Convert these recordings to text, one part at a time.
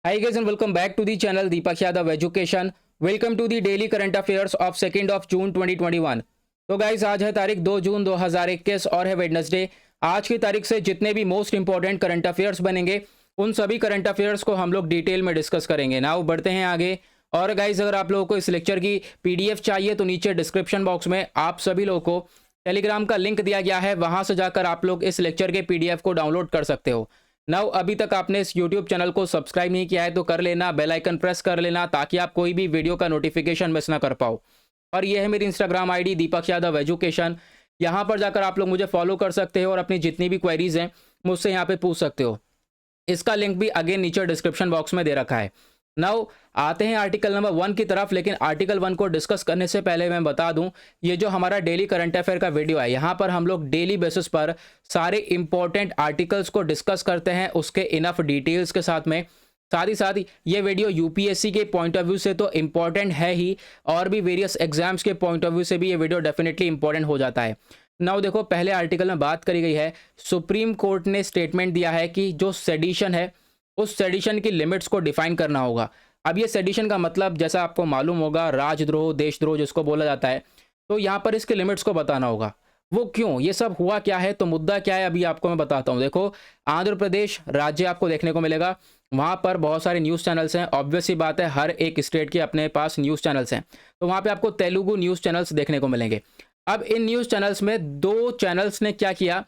Hi guys and welcome back to the channel Deepak Yadav Education. Welcome to the daily current affairs of 2nd of June 2021. तो guys आज है तारीख 2 जून 2021 और है Wednesday. आज की तारीख से जितने भी मोस्ट इंपॉर्टेंट करंट अफेयर्स बनेंगे उन सभी करंट अफेयर्स को हम लोग डिटेल में डिस्कस करेंगे। नाउ बढ़ते हैं आगे। और गाइज अगर आप लोगों को इस लेक्चर की पीडीएफ चाहिए तो नीचे डिस्क्रिप्शन बॉक्स में आप सभी लोगों को टेलीग्राम का लिंक दिया गया है, वहां से जाकर आप लोग इस लेक्चर के पीडीएफ को डाउनलोड कर सकते हो। नाउ अभी तक आपने इस यूट्यूब चैनल को सब्सक्राइब नहीं किया है तो कर लेना, बेल आइकन प्रेस कर लेना ताकि आप कोई भी वीडियो का नोटिफिकेशन मिस ना कर पाओ। और ये है मेरी Instagram ID Deepak Yadav education. यहाँ पर जाकर आप लोग मुझे फॉलो कर सकते हो और अपनी जितनी भी क्वेरीज हैं मुझसे यहाँ पे पूछ सकते हो। इसका लिंक भी अगेन नीचे डिस्क्रिप्शन बॉक्स में दे रखा है। नाउ आते हैं आर्टिकल नंबर 1 की तरफ, लेकिन आर्टिकल 1 को डिस्कस करने से पहले मैं बता दूं ये जो हमारा डेली करंट अफेयर का वीडियो है यहाँ पर हम लोग डेली बेसिस पर सारे इंपॉर्टेंट आर्टिकल्स को डिस्कस करते हैं उसके इनफ डिटेल्स के साथ में। साथ ही साथ ये वीडियो यूपीएससी के पॉइंट ऑफ व्यू से तो इंपॉर्टेंट है ही, और भी वेरियस एग्जाम्स के पॉइंट ऑफ व्यू से भी ये वीडियो डेफिनेटली इंपॉर्टेंट हो जाता है। नाउ देखो, पहले आर्टिकल में बात करी गई है, सुप्रीम कोर्ट ने स्टेटमेंट दिया है कि जो सेडिशन है उस सेडिशन की लिमिट्स को डिफाइन करना होगा। अब ये सेडिशन का मतलब जैसा आपको मालूम होगा राजद्रोह, देशद्रोह जिसको बोला जाता है, तो यहाँ पर इसके लिमिट्स को बताना होगा। वो क्यों, ये सब हुआ क्या है, तो मुद्दा क्या है अभी आपको मैं बताता हूँ। देखो, आंध्र प्रदेश राज्य आपको देखने को मिलेगा, वहाँ पर बहुत सारे न्यूज़ चैनल्स हैं। ऑब्वियस सी बात है हर एक स्टेट के अपने पास न्यूज़ चैनल्स हैं, तो वहाँ पे आपको तेलुगु न्यूज़ चैनल्स देखने को मिलेंगे। अब इन न्यूज़ चैनल्स में दो चैनल्स ने क्या किया,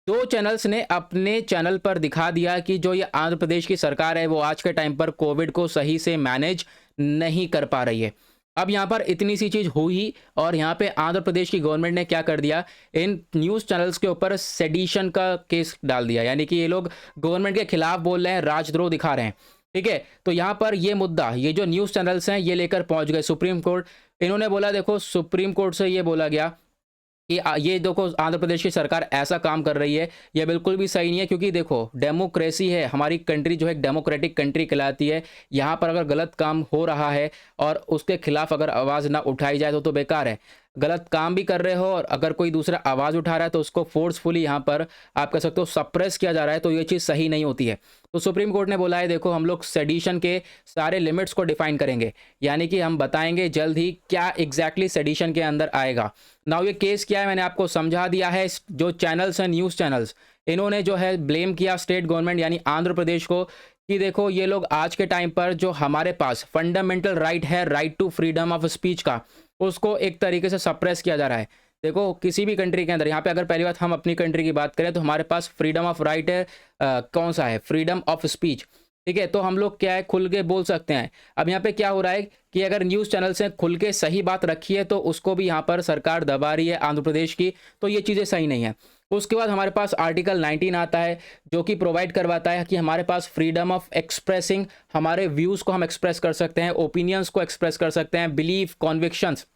दो चैनल्स ने अपने चैनल पर दिखा दिया कि जो ये आंध्र प्रदेश की सरकार है वो आज के टाइम पर कोविड को सही से मैनेज नहीं कर पा रही है। अब यहाँ पर इतनी सी चीज़ हुई और यहाँ पे आंध्र प्रदेश की गवर्नमेंट ने क्या कर दिया, इन न्यूज़ चैनल्स के ऊपर सेडिशन का केस डाल दिया, यानी कि ये लोग गवर्नमेंट के खिलाफ बोल रहे हैं, राजद्रोह दिखा रहे हैं। ठीक है, तो यहाँ पर ये मुद्दा ये जो न्यूज़ चैनल्स हैं ये लेकर पहुँच गए सुप्रीम कोर्ट। इन्होंने बोला, देखो सुप्रीम कोर्ट से ये बोला गया कि ये देखो आंध्र प्रदेश की सरकार ऐसा काम कर रही है, ये बिल्कुल भी सही नहीं है, क्योंकि देखो डेमोक्रेसी है, हमारी कंट्री जो है एक डेमोक्रेटिक कंट्री कहलाती है। यहाँ पर अगर गलत काम हो रहा है और उसके खिलाफ अगर आवाज़ ना उठाई जाए तो बेकार है। गलत काम भी कर रहे हो और अगर कोई दूसरा आवाज़ उठा रहा है तो उसको फोर्सफुली यहाँ पर आप कह सकते हो सप्रेस किया जा रहा है, तो ये चीज़ सही नहीं होती है। तो सुप्रीम कोर्ट ने बोला है, देखो हम लोग सेडिशन के सारे लिमिट्स को डिफाइन करेंगे, यानी कि हम बताएंगे जल्द ही क्या एग्जैक्टली सेडिशन के अंदर आएगा। नाउ ये केस क्या है मैंने आपको समझा दिया है। जो चैनल्स हैं न्यूज़ चैनल्स, इन्होंने जो है ब्लेम किया स्टेट गवर्नमेंट यानी आंध्र प्रदेश को कि देखो ये लोग आज के टाइम पर जो हमारे पास फंडामेंटल राइट है, right to freedom of speech का, उसको एक तरीके से सप्रेस किया जा रहा है। देखो किसी भी कंट्री के अंदर, यहाँ पे अगर पहली बात हम अपनी कंट्री की बात करें तो हमारे पास फ्रीडम ऑफ राइट है, कौन सा है, फ्रीडम ऑफ स्पीच। ठीक है, तो हम लोग क्या है खुल के बोल सकते हैं। अब यहाँ पे क्या हो रहा है कि अगर न्यूज़ चैनल से खुल के सही बात रखी है तो उसको भी यहाँ पर सरकार दबा रही है आंध्र प्रदेश की, तो ये चीज़ें सही नहीं है। उसके बाद हमारे पास आर्टिकल 19 आता है जो कि प्रोवाइड करवाता है कि हमारे पास फ्रीडम ऑफ एक्सप्रेसिंग, हमारे व्यूज़ को हम एक्सप्रेस कर सकते हैं, ओपिनियंस को एक्सप्रेस कर सकते हैं, बिलीफ, कॉन्विक्शंस,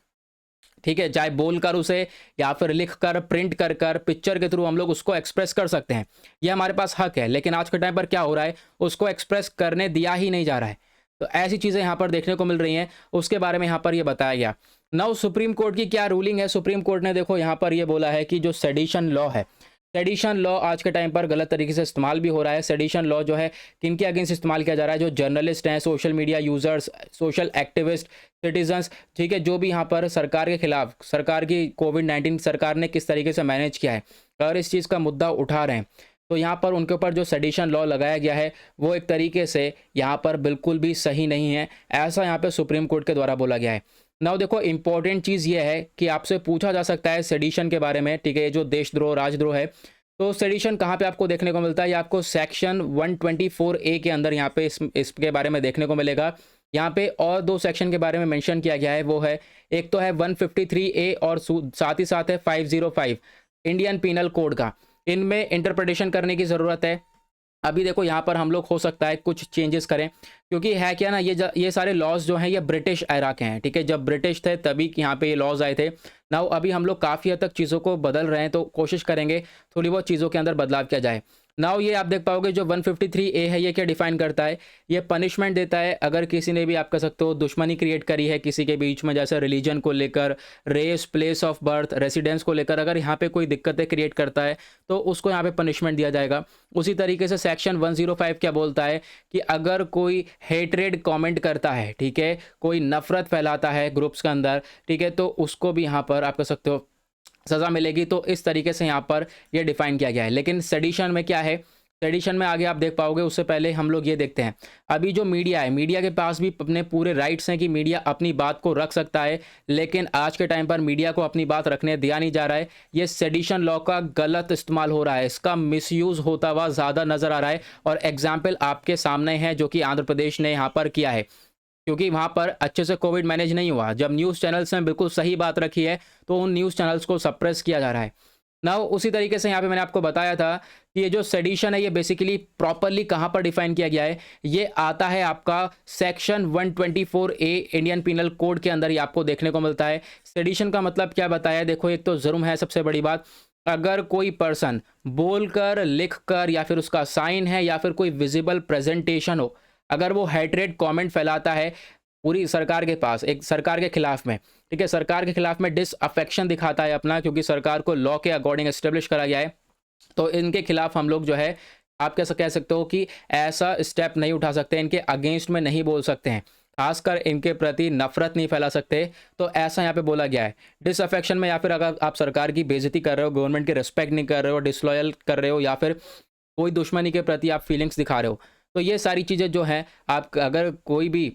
ठीक है, चाहे बोलकर उसे या फिर लिख कर, प्रिंट कर कर, पिक्चर के थ्रू हम लोग उसको एक्सप्रेस कर सकते हैं। ये हमारे पास हक है, लेकिन आज के टाइम पर क्या हो रहा है, उसको एक्सप्रेस करने दिया ही नहीं जा रहा है। तो ऐसी चीज़ें यहाँ पर देखने को मिल रही हैं, उसके बारे में यहाँ पर ये बताया गया। नाउ सुप्रीम कोर्ट की क्या रूलिंग है, सुप्रीम कोर्ट ने देखो यहाँ पर ये बोला है कि जो सेडिशन लॉ है, सेडिशन लॉ आज के टाइम पर गलत तरीके से इस्तेमाल भी हो रहा है। सेडिशन लॉ जो है किन के अगेंस्ट इस्तेमाल किया जा रहा है, जो जर्नलिस्ट हैं, social media users, social activist, citizens, ठीक है, जो भी यहाँ पर सरकार के खिलाफ, सरकार की कोविड-19 सरकार ने किस तरीके से मैनेज किया है, अगर इस चीज़ का मुद्दा उठा रहे हैं तो यहाँ पर उनके ऊपर जो सेडिशन लॉ लगाया गया है वो एक तरीके से यहाँ पर बिल्कुल भी सही नहीं है, ऐसा यहाँ पे सुप्रीम कोर्ट के द्वारा बोला गया है। नाउ देखो इंपॉर्टेंट चीज़ ये है कि आपसे पूछा जा सकता है सेडिशन के बारे में, ठीक है, जो देशद्रोह, राजद्रोह है, तो सेडिशन कहाँ पे आपको देखने को मिलता है, ये आपको सेक्शन 124A के अंदर यहाँ पे इसके बारे में देखने को मिलेगा। यहाँ पे और दो सेक्शन के बारे में मेंशन किया गया है, वो है एक तो है 153A और साथ ही साथ है 505 इंडियन पीनल कोड का। इनमें इंटरप्रिटेशन करने की ज़रूरत है। अभी देखो यहाँ पर हम लोग हो सकता है कुछ चेंजेस करें, क्योंकि है क्या ना, ये सारे लॉज जो हैं ये ब्रिटिश एरा के हैं, ठीक है, जब ब्रिटिश थे तभी यहाँ पे ये लॉज आए थे। नाउ अभी हम लोग काफ़ी हद तक चीज़ों को बदल रहे हैं, तो कोशिश करेंगे थोड़ी बहुत चीज़ों के अंदर बदलाव किया जाए। नाउ ये आप देख पाओगे जो 153A है ये क्या डिफाइन करता है, ये पनिशमेंट देता है अगर किसी ने भी आप कह सकते हो दुश्मनी क्रिएट करी है किसी के बीच में, जैसे रिलीजन को लेकर, race, place of birth, residence को लेकर, अगर यहाँ पे कोई दिक्कतें क्रिएट करता है तो उसको यहाँ पे पनिशमेंट दिया जाएगा। उसी तरीके से सेक्शन 105 क्या बोलता है कि अगर कोई हेट्रेड कमेंट करता है, ठीक है, कोई नफरत फैलाता है ग्रुप्स के अंदर, ठीक है, तो उसको भी यहाँ पर आप कह सकते हो सज़ा मिलेगी। तो इस तरीके से यहाँ पर ये डिफाइन किया गया है। लेकिन सेडिशन में क्या है, सेडिशन में आगे आप देख पाओगे, उससे पहले हम लोग ये देखते हैं अभी जो मीडिया है, मीडिया के पास भी अपने पूरे राइट्स हैं कि मीडिया अपनी बात को रख सकता है, लेकिन आज के टाइम पर मीडिया को अपनी बात रखने दिया नहीं जा रहा है। ये सेडिशन लॉ का गलत इस्तेमाल हो रहा है, इसका मिसयूज़ होता हुआ ज़्यादा नज़र आ रहा है। और एग्जाम्पल आपके सामने है जो कि आंध्र प्रदेश ने यहाँ पर किया है, क्योंकि वहाँ पर अच्छे से कोविड मैनेज नहीं हुआ। जब न्यूज़ चैनल्स ने बिल्कुल सही बात रखी है तो उन न्यूज़ चैनल्स को सप्रेस किया जा रहा है ना। उसी तरीके से यहाँ पे मैंने आपको बताया था कि ये जो सेडिशन है ये बेसिकली प्रॉपरली कहाँ पर डिफाइन किया गया है, ये आता है आपका section 124A Indian penal code के अंदर ही आपको देखने को मिलता है। सेडिशन का मतलब क्या बताया, देखो एक तो जुर्म है सबसे बड़ी बात, अगर कोई पर्सन बोलकर, लिखकर, या फिर उसका साइन है या फिर कोई विजिबल प्रेजेंटेशन हो, अगर वो हेट्रेड कमेंट फैलाता है पूरी सरकार के पास, एक सरकार के खिलाफ में, ठीक है, सरकार के खिलाफ में डिसअफेक्शन दिखाता है अपना, क्योंकि सरकार को लॉ के अकॉर्डिंग एस्टेब्लिश करा गया है, तो इनके खिलाफ हम लोग जो है आप कैसे कह सकते हो कि ऐसा स्टेप नहीं उठा सकते, इनके अगेंस्ट में नहीं बोल सकते हैं, खासकर इनके प्रति नफरत नहीं फैला सकते। तो ऐसा यहाँ पे बोला गया है। डिसअफेक्शन में या फिर अगर आप सरकार की बेइज्जती कर रहे हो, गवर्नमेंट की रिस्पेक्ट नहीं कर रहे हो, डिसलॉयल कर रहे हो, या फिर कोई दुश्मनी के प्रति आप फीलिंग्स दिखा रहे हो, तो ये सारी चीज़ें जो हैं, आप अगर कोई भी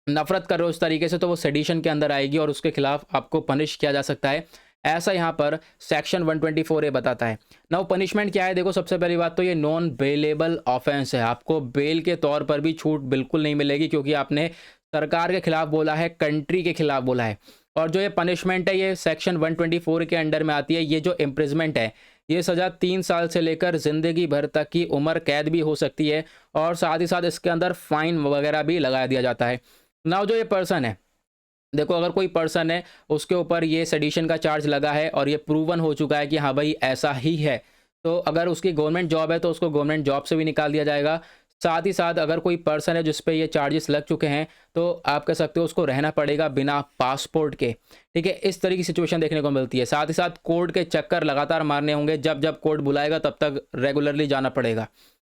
नफरत कर रहे हो उस तरीके से, तो वो सेडिशन के अंदर आएगी और उसके खिलाफ आपको पनिश किया जा सकता है। ऐसा यहाँ पर सेक्शन 124A बताता है। नाउ पनिशमेंट क्या है, देखो सबसे पहली बात तो ये नॉन बेलेबल ऑफेंस है, आपको बेल के तौर पर भी छूट बिल्कुल नहीं मिलेगी, क्योंकि आपने सरकार के खिलाफ बोला है, कंट्री के खिलाफ बोला है। और जो ये पनिशमेंट है ये सेक्शन 124 के अंडर में आती है। ये जो इम्प्रिजमेंट है, ये सज़ा 3 साल से लेकर ज़िंदगी भर तक की उम्र कैद भी हो सकती है, और साथ ही साथ इसके अंदर फाइन वगैरह भी लगा दिया जाता है। नाउ जो ये पर्सन है, देखो अगर कोई पर्सन है उसके ऊपर ये सेडिशन का चार्ज लगा है और ये प्रूवन हो चुका है कि हाँ भाई ऐसा ही है, तो अगर उसकी गवर्नमेंट जॉब है तो उसको गवर्नमेंट जॉब से भी निकाल दिया जाएगा। साथ ही साथ अगर कोई पर्सन है जिस पे ये चार्जेस लग चुके हैं, तो आप कह सकते हो उसको रहना पड़ेगा बिना पासपोर्ट के, ठीक है। इस तरह की सिचुएशन देखने को मिलती है। साथ ही साथ कोर्ट के चक्कर लगातार मारने होंगे, जब जब कोर्ट बुलाएगा तब तक रेगुलरली जाना पड़ेगा।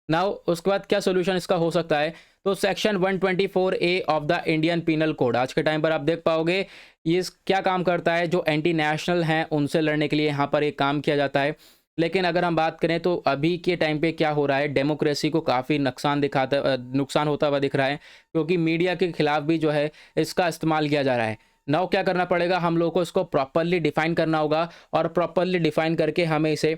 नाउ उसके बाद क्या सोल्यूशन इसका हो सकता है, तो section 124A of the Indian penal code आज के टाइम पर आप देख पाओगे ये क्या काम करता है, जो एंटी नेशनल हैं उनसे लड़ने के लिए यहाँ पर एक काम किया जाता है। लेकिन अगर हम बात करें तो अभी के टाइम पे क्या हो रहा है, डेमोक्रेसी को काफ़ी नुकसान होता हुआ दिख रहा है, क्योंकि मीडिया के खिलाफ भी जो है इसका इस्तेमाल किया जा रहा है। नाउ क्या करना पड़ेगा, हम लोगों को इसको प्रॉपरली डिफाइन करना होगा, और प्रॉपरली डिफाइन करके हमें इसे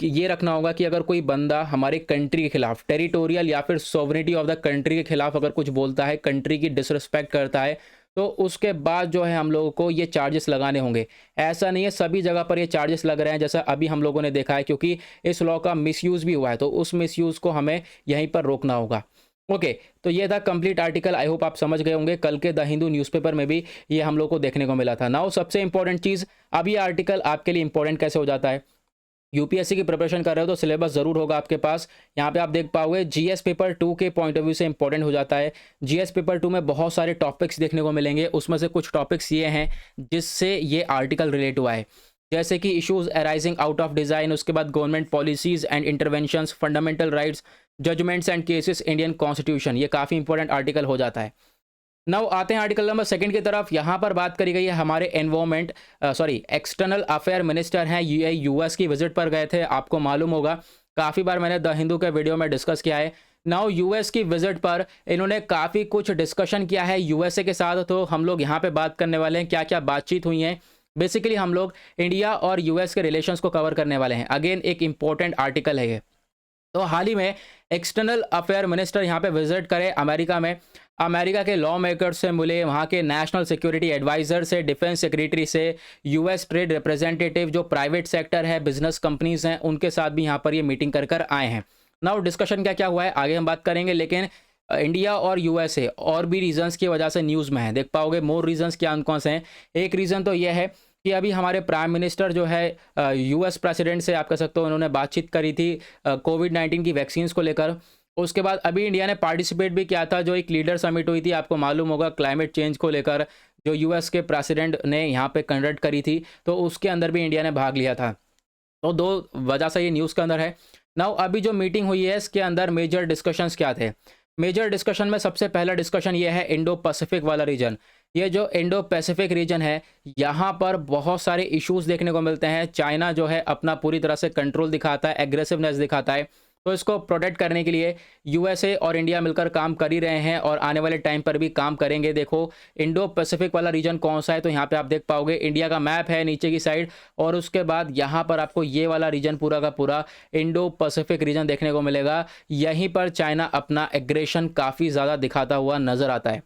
ये रखना होगा कि अगर कोई बंदा हमारे कंट्री के खिलाफ, टेरिटोरियल या फिर सॉवरेनिटी ऑफ द कंट्री के खिलाफ अगर कुछ बोलता है, कंट्री की डिसरिस्पेक्ट करता है, तो उसके बाद जो है हम लोगों को ये चार्जेस लगाने होंगे। ऐसा नहीं है सभी जगह पर ये चार्जेस लग रहे हैं जैसा अभी हम लोगों ने देखा है, क्योंकि इस लॉ का मिसयूज़ भी हुआ है, तो उस मिसयूज़ को हमें यहीं पर रोकना होगा। ओके, तो ये था कंप्लीट आर्टिकल। आई होप आप समझ गए होंगे। कल के द हिंदू न्यूज़पेपर में भी ये हम लोग को देखने को मिला था। नाउ सबसे इंपॉर्टेंट चीज़, अब ये आर्टिकल आपके लिए इंपॉर्टेंट कैसे हो जाता है, यूपीएससी की प्रिपरेशन कर रहे हो तो सिलेबस ज़रूर होगा आपके पास। यहाँ पे आप देख पाओगे जीएस पेपर 2 के पॉइंट ऑफ व्यू से इंपॉर्टेंट हो जाता है। जीएस पेपर 2 में बहुत सारे टॉपिक्स देखने को मिलेंगे, उसमें से कुछ टॉपिक्स ये हैं जिससे ये आर्टिकल रिलेट हुआ है, जैसे कि issues arising out of design, उसके बाद government policies and interventions, fundamental rights, judgments and cases, Indian constitution. ये काफ़ी इंपॉर्टेंट आर्टिकल हो जाता है। नाउ आते हैं आर्टिकल नंबर 2 की तरफ। यहाँ पर बात करी गई है हमारे एक्सटर्नल अफेयर मिनिस्टर हैं, ये यूएस की विजिट पर गए थे। आपको मालूम होगा काफ़ी बार मैंने द हिंदू के वीडियो में डिस्कस किया है। नाउ यूएस की विजिट पर इन्होंने काफ़ी कुछ डिस्कशन किया है यूएसए के साथ, तो हम लोग यहाँ पे बात करने वाले हैं क्या क्या बातचीत हुई है। बेसिकली हम लोग इंडिया और यूएस के रिलेशंस को कवर करने वाले हैं। अगेन एक इंपॉर्टेंट आर्टिकल है ये। तो हाल ही में एक्सटर्नल अफेयर मिनिस्टर यहाँ पे विजिट करे अमेरिका में, अमेरिका के लॉ मेकर्स से मिले, वहाँ के नेशनल सिक्योरिटी एडवाइज़र से, डिफेंस सेक्रेटरी से, यूएस ट्रेड रिप्रेजेंटेटिव जो प्राइवेट सेक्टर है, बिजनेस कंपनीज हैं, उनके साथ भी यहाँ पर ये मीटिंग कर कर आए हैं। नाउ डिस्कशन क्या क्या हुआ है आगे हम बात करेंगे, लेकिन इंडिया और यूएसए और भी रीजंस की वजह से न्यूज़ में है। देख पाओगे मोर रीजंस क्या कौन से हैं। एक रीज़न तो यह है कि अभी हमारे प्राइम मिनिस्टर जो है यूएस प्रेसिडेंट से आप कह सकते हो उन्होंने बातचीत करी थी कोविड-19 की वैक्सीन्स को लेकर। उसके बाद अभी इंडिया ने पार्टिसिपेट भी किया था, जो एक लीडर समिट हुई थी, आपको मालूम होगा क्लाइमेट चेंज को लेकर, जो यूएस के प्रेसिडेंट ने यहाँ पे कंडक्ट करी थी, तो उसके अंदर भी इंडिया ने भाग लिया था। तो 2 वजह से ये न्यूज़ के अंदर है। नाउ अभी जो मीटिंग हुई है इसके अंदर मेजर डिस्कशंस क्या थे? मेजर डिस्कशन में सबसे पहला डिस्कशन ये है इंडो पैसिफिक वाला रीजन। ये जो इंडो पैसिफिक रीजन है, यहाँ पर बहुत सारे इश्यूज़ देखने को मिलते हैं। चाइना जो है अपना पूरी तरह से कंट्रोल दिखाता है, एग्रेसिवनेस दिखाता है। तो इसको प्रोटेक्ट करने के लिए यूएसए और इंडिया मिलकर काम कर ही रहे हैं और आने वाले टाइम पर भी काम करेंगे। देखो इंडो पैसिफिक वाला रीजन कौन सा है, तो यहाँ पे आप देख पाओगे इंडिया का मैप है नीचे की साइड, और उसके बाद यहाँ पर आपको ये वाला रीजन पूरा का पूरा इंडो पैसिफिक रीजन देखने को मिलेगा। यहीं पर चाइना अपना एग्रेशन काफ़ी ज़्यादा दिखाता हुआ नज़र आता है।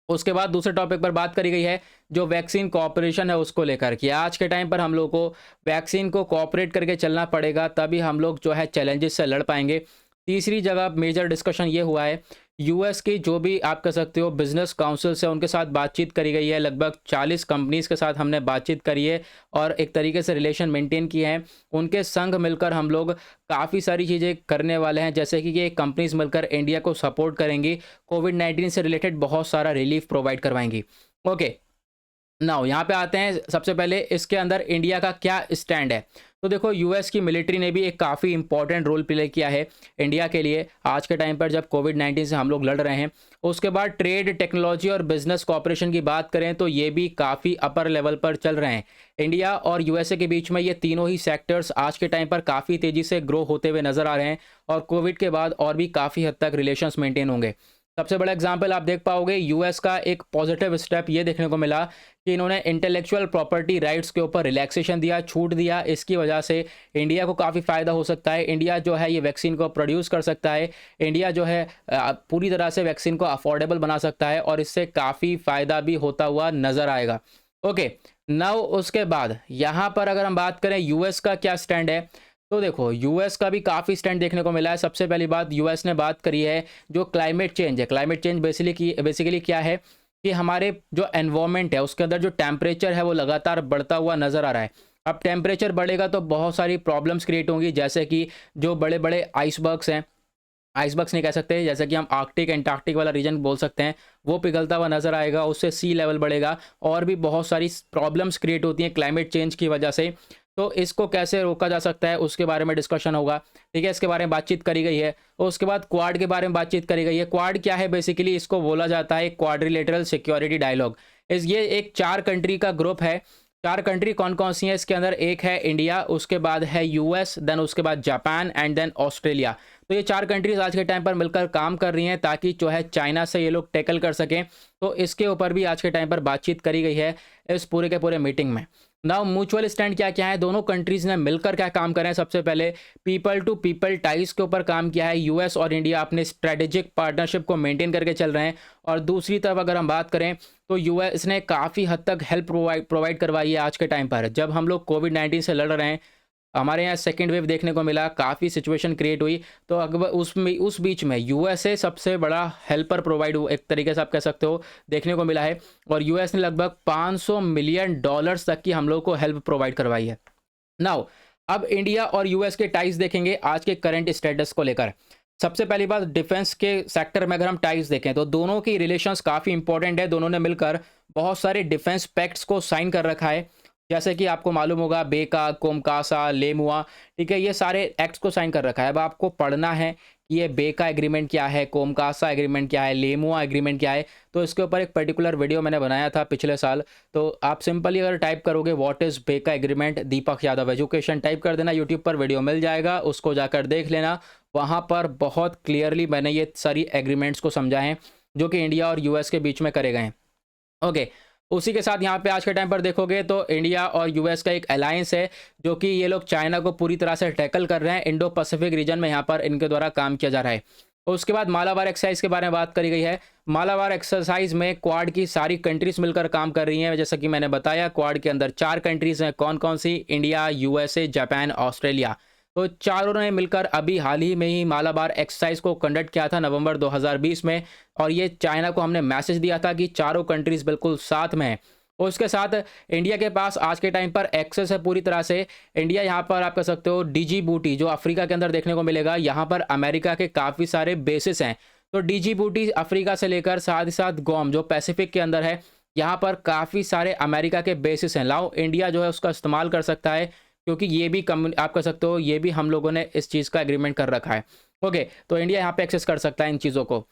उसके बाद दूसरे टॉपिक पर बात करी गई है जो वैक्सीन कोऑपरेशन है उसको लेकर, कि आज के टाइम पर हम लोग को वैक्सीन को कोऑपरेट करके चलना पड़ेगा, तभी हम लोग जो है चैलेंजेस से लड़ पाएंगे। तीसरी जगह मेजर डिस्कशन ये हुआ है, यूएस की जो भी आप कह सकते हो बिजनेस काउंसिल से उनके साथ बातचीत करी गई है। लगभग 40 कंपनीज़ के साथ हमने बातचीत करी है और एक तरीके से रिलेशन मेंटेन किए हैं। उनके संग मिलकर हम लोग काफ़ी सारी चीज़ें करने वाले हैं, जैसे कि ये कंपनीज़ मिलकर इंडिया को सपोर्ट करेंगी, कोविड-19 से रिलेटेड बहुत सारा रिलीफ प्रोवाइड करवाएंगी। ओके, नाउ यहाँ पे आते हैं, सबसे पहले इसके अंदर इंडिया का क्या स्टैंड है। तो देखो यूएस की मिलिट्री ने भी एक काफ़ी इंपॉर्टेंट रोल प्ले किया है इंडिया के लिए आज के टाइम पर, जब कोविड-19 से हम लोग लड़ रहे हैं। उसके बाद ट्रेड, टेक्नोलॉजी और बिजनेस कॉपरेशन की बात करें तो ये भी काफ़ी अपर लेवल पर चल रहे हैं। इंडिया और यूएसए के बीच में ये तीनों ही सेक्टर्स आज के टाइम पर काफ़ी तेज़ी से ग्रो होते हुए नज़र आ रहे हैं और कोविड के बाद और भी काफ़ी हद तक रिलेशंस मेंटेन होंगे। सबसे बड़ा एग्जाम्पल आप देख पाओगे, यूएस का एक पॉजिटिव स्टेप ये देखने को मिला कि इन्होंने इंटेलेक्चुअल प्रॉपर्टी राइट्स के ऊपर रिलैक्सेशन दिया, छूट दिया। इसकी वजह से इंडिया को काफ़ी फ़ायदा हो सकता है। इंडिया जो है ये वैक्सीन को प्रोड्यूस कर सकता है। इंडिया जो है पूरी तरह से वैक्सीन को अफोर्डेबल बना सकता है और इससे काफ़ी फ़ायदा भी होता हुआ नज़र आएगा। ओके, नाउ उसके बाद यहाँ पर अगर हम बात करें यूएस का क्या स्टैंड है, तो देखो यूएस का भी काफ़ी स्टैंड देखने को मिला है। सबसे पहली बात यूएस ने बात करी है जो क्लाइमेट चेंज है। क्लाइमेट चेंज बेसिकली क्या है कि हमारे जो एनवायरनमेंट है उसके अंदर जो टेम्परेचर है वो लगातार बढ़ता हुआ नज़र आ रहा है। अब टेम्परेचर बढ़ेगा तो बहुत सारी प्रॉब्लम्स क्रिएट होंगी, जैसे कि जो बड़े बड़े आइसबर्ग्स हैं, आइसबर्ग्स नहीं कह सकते, जैसे कि हम आर्कटिक एंटार्कटिक वाला रीजन बोल सकते हैं, वो पिघलता हुआ नज़र आएगा। उससे सी लेवल बढ़ेगा और भी बहुत सारी प्रॉब्लम्स क्रिएट होती हैं क्लाइमेट चेंज की वजह से। तो इसको कैसे रोका जा सकता है उसके बारे में डिस्कशन होगा, ठीक है। इसके बारे में बातचीत करी गई है। और उसके बाद क्वाड के बारे में बातचीत करी गई है। क्वाड क्या है, बेसिकली इसको बोला जाता है क्वाड्रिलेटरल सिक्योरिटी डायलॉग। ये एक 4 कंट्री का ग्रुप है। 4 कंट्री कौन कौन सी हैं इसके अंदर, एक है इंडिया, उसके बाद है यूएस, देन उसके बाद जापान एंड देन ऑस्ट्रेलिया। तो ये 4 कंट्रीज आज के टाइम पर मिलकर काम कर रही हैं ताकि जो है चाइना से ये लोग टैकल कर सकें। तो इसके ऊपर भी आज के टाइम पर बातचीत करी गई है इस पूरे के पूरे मीटिंग में। नाउ म्यूचुअल स्टैंड क्या क्या है, दोनों कंट्रीज ने मिलकर क्या काम करें। सबसे पहले पीपल टू पीपल टाइज के ऊपर काम किया है। यूएस और इंडिया अपने स्ट्रेटेजिक पार्टनरशिप को मेंटेन करके चल रहे हैं। और दूसरी तरफ अगर हम बात करें तो यूएस ने काफ़ी हद तक हेल्प प्रोवाइड करवाई है आज के टाइम पर। जब हम लोग कोविड-19 से लड़ रहे हैं, हमारे यहाँ सेकेंड वेव देखने को मिला, काफ़ी सिचुएशन क्रिएट हुई, तो अगर उस बीच में यूएसए सबसे बड़ा हेल्पर प्रोवाइड एक तरीके से आप कह सकते हो देखने को मिला है। और यूएस ने लगभग $500 मिलियन तक की हम लोग को हेल्प प्रोवाइड करवाई है। नाउ अब इंडिया और यूएस के टाइज देखेंगे आज के करंट स्टेटस को लेकर। सबसे पहली बात, डिफेंस के सेक्टर में अगर हम टाइज देखें तो दोनों की रिलेशंस काफ़ी इंपॉर्टेंट है। दोनों ने मिलकर बहुत सारे डिफेंस पैक्ट्स को साइन कर रखा है, जैसे कि आपको मालूम होगा बेका, कोमकासा, लेमुआ, ठीक है, ये सारे एक्ट्स को साइन कर रखा है। अब आपको पढ़ना है कि ये बेका एग्रीमेंट क्या है, कोमकासा एग्रीमेंट क्या है, लेमुआ एग्रीमेंट क्या है। तो इसके ऊपर एक पर्टिकुलर वीडियो मैंने बनाया था पिछले साल। तो आप सिंपली अगर टाइप करोगे व्हाट इज़ बेका agreement Deepak Yadav education type कर देना, यूट्यूब पर वीडियो मिल जाएगा, उसको जाकर देख लेना। वहाँ पर बहुत क्लियरली मैंने ये सारी एग्रीमेंट्स को समझा है जो कि इंडिया और यूएस के बीच में करे गए हैं। ओके, उसी के साथ यहाँ पे आज के टाइम पर देखोगे तो इंडिया और यूएस का एक अलायंस है जो कि ये लोग चाइना को पूरी तरह से टैकल कर रहे हैं। इंडो पैसिफिक रीजन में यहाँ पर इनके द्वारा काम किया जा रहा है। उसके बाद मालाबार एक्सरसाइज के बारे में बात करी गई है। मालाबार एक्सरसाइज में क्वाड की सारी कंट्रीज मिलकर काम कर रही हैं। जैसा कि मैंने बताया, क्वाड के अंदर 4 कंट्रीज हैं। कौन कौन सी, इंडिया, यूएसए, जापान, ऑस्ट्रेलिया। तो चारों ने मिलकर अभी हाल ही में ही मालाबार एक्सरसाइज को कंडक्ट किया था नवंबर 2020 में। और ये चाइना को हमने मैसेज दिया था कि चारों कंट्रीज बिल्कुल साथ में हैं। और उसके साथ इंडिया के पास आज के टाइम पर एक्सेस है पूरी तरह से। इंडिया यहाँ पर आप कह सकते हो डिजीबूटी जो अफ्रीका के अंदर देखने को मिलेगा, यहाँ पर अमेरिका के काफ़ी सारे बेसिस हैं। तो डिजीबूटी अफ्रीका से लेकर साथ ही साथ गुआम जो पैसिफिक के अंदर है, यहाँ पर काफ़ी सारे अमेरिका के बेसिस हैं। लाओ इंडिया जो है उसका इस्तेमाल कर सकता है, क्योंकि ये भी कम आप कह सकते हो ये भी हम लोगों ने इस चीज़ का एग्रीमेंट कर रखा है। ओके, तो इंडिया यहाँ पे एक्सेस कर सकता है इन चीज़ों को।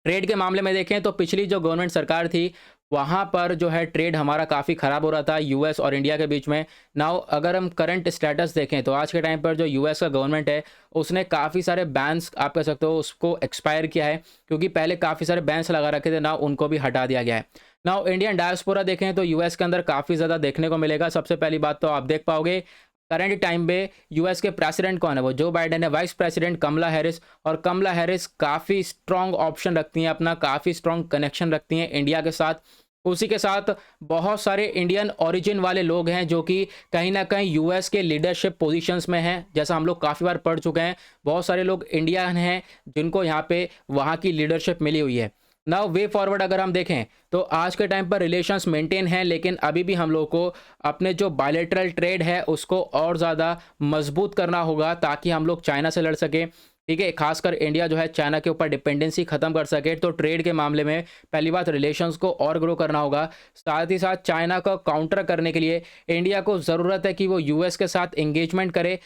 ट्रेड के मामले में देखें तो पिछली जो गवर्नमेंट सरकार थी, वहाँ पर जो है ट्रेड हमारा काफ़ी ख़राब हो रहा था यूएस और इंडिया के बीच में। नाउ अगर हम करंट स्टेटस देखें तो आज के टाइम पर जो यूएस का गवर्नमेंट है, उसने काफ़ी सारे बैन्स आप कह सकते हो उसको एक्सपायर किया है, क्योंकि पहले काफ़ी सारे बैन्स लगा रखे थे ना, उनको भी हटा दिया गया है। नाउ इंडियन डायस्पोरा देखें तो यूएस के अंदर काफ़ी ज़्यादा देखने को मिलेगा। सबसे पहली बात तो आप देख पाओगे करंट टाइम पे यूएस के प्रेसिडेंट कौन है, वो जो बाइडेन है। वाइस प्रेसिडेंट कमला हैरिस, और कमला हैरिस काफ़ी स्ट्रॉन्ग ऑप्शन रखती हैं, अपना काफ़ी स्ट्रॉन्ग कनेक्शन रखती हैं इंडिया के साथ। उसी के साथ बहुत सारे इंडियन ओरिजिन वाले लोग हैं जो कि कहीं ना कहीं यूएस के लीडरशिप पोजीशंस में हैं, जैसा हम लोग काफ़ी बार पढ़ चुके हैं। बहुत सारे लोग इंडियन हैं जिनको यहाँ पे वहाँ की लीडरशिप मिली हुई है। नाउ वे फॉरवर्ड अगर हम देखें तो आज के टाइम पर रिलेशंस मेंटेन हैं, लेकिन अभी भी हम लोग को अपने जो बायलैटरल ट्रेड है उसको और ज़्यादा मजबूत करना होगा, ताकि हम लोग चाइना से लड़ सकें। ठीक है, खासकर इंडिया जो है चाइना के ऊपर डिपेंडेंसी खत्म कर सके। तो ट्रेड के मामले में पहली बात रिलेशंस को और ग्रो करना होगा। साथ ही साथ चाइना को काउंटर करने के लिए इंडिया को ज़रूरत है कि वो यूएस के साथ एंगेजमेंट करे।